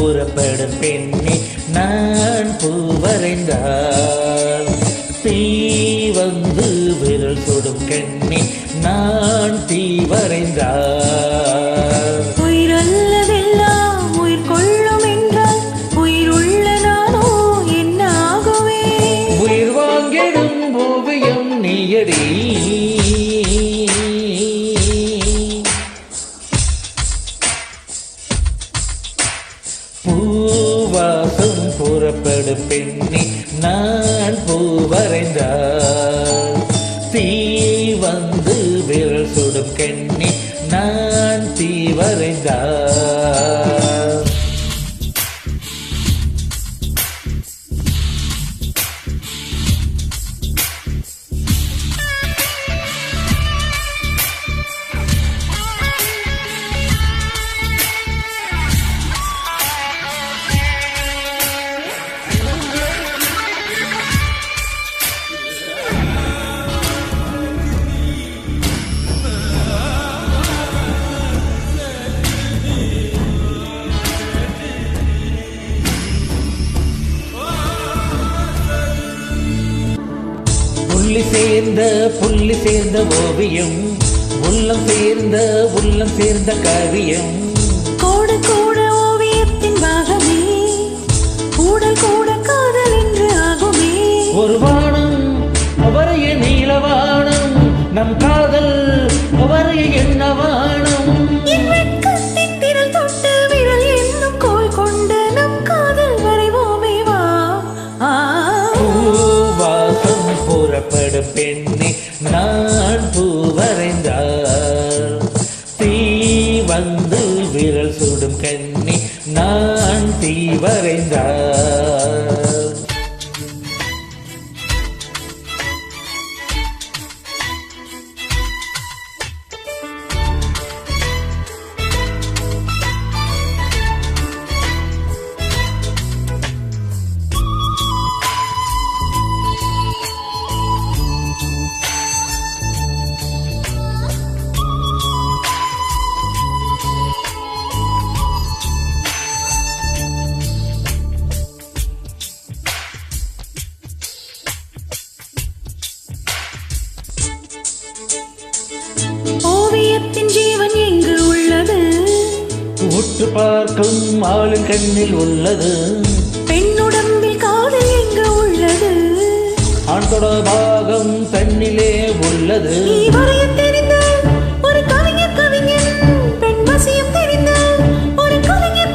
புறப்படும் பெண்ணே நான் பூ வரைந்தால் தீ வந்து விரல் சுடும் கண்ணே நான் தீ வரைந்தால் உயிரல்லவெல்லாம் உயிர் கொள்ளும் என்றால் உயிருள்ள நானோ என்ன ஆகுவே உயிர் வாங்கிடும் ஓவியம் நீயடி பூவாசம் புறப்படும் பெண்ணே நான் பூ வரைந்தால் தீ வந்து விரல் சுடும் கண்ணே நான் தீ வரைந்தால் புள்ளி சேர்ந்த ஓவியம் உள்ளம் சேர்ந்த காவியம் கோடு கூட ஓவியத்தின் பாகமே கூடல் கூட காதல் என்று ஆகுமே ஒரு வானம் அவரைய நீலவானம் நம் காதல் அவரைய என்ன வானம் என் வெட்கத்தின் திரள் தொட்டு விரல் என்னும் கோல் கொண்டு நம் காதல் வரைவோமே வா பூவாசம் புறப்படும் பெண்ணே நான் பூ வரைந்தால் தீ வந்து விரல் சுடும் கண்ணே நான் தீ வரைந்தால் ஓவியத்தின் ஜீவன் எங்கு உள்ளது உற்று பார்க்கும் ஆளின் கண்ணில் உள்ளது பெண்ணுடம்பில் காதல் எங்கு உள்ளது ஆண் தொடர்பாகம் தன்னிலே உள்ளது நீ வரைய தெரிந்த ஒரு கவிஞர் பெண் வசியம் தெரிந்த ஒரு கலைஞர்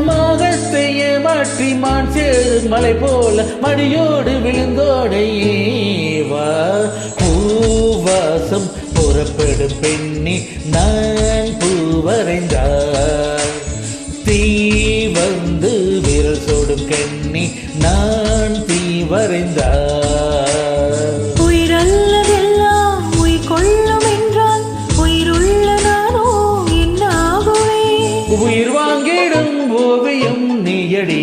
மாகத்தைய மாற்றி மான் சேரும் மலை போல மடியோடு விழுந்தோடையேவா பூவாசம் புறப்படும் பெண்ணே நான் பூ வரைந்தால் தீ வந்து விரல் சோடும் கண்ணே நான் தீ வரைந்தால் உயிரல்லவெல்லாம் உயிர் கொள்ளும் என்றால் உயிருள்ள நானோ என்ன ஆகுவே உயிர் வாங்கிடும் ஓவியம் நீயடி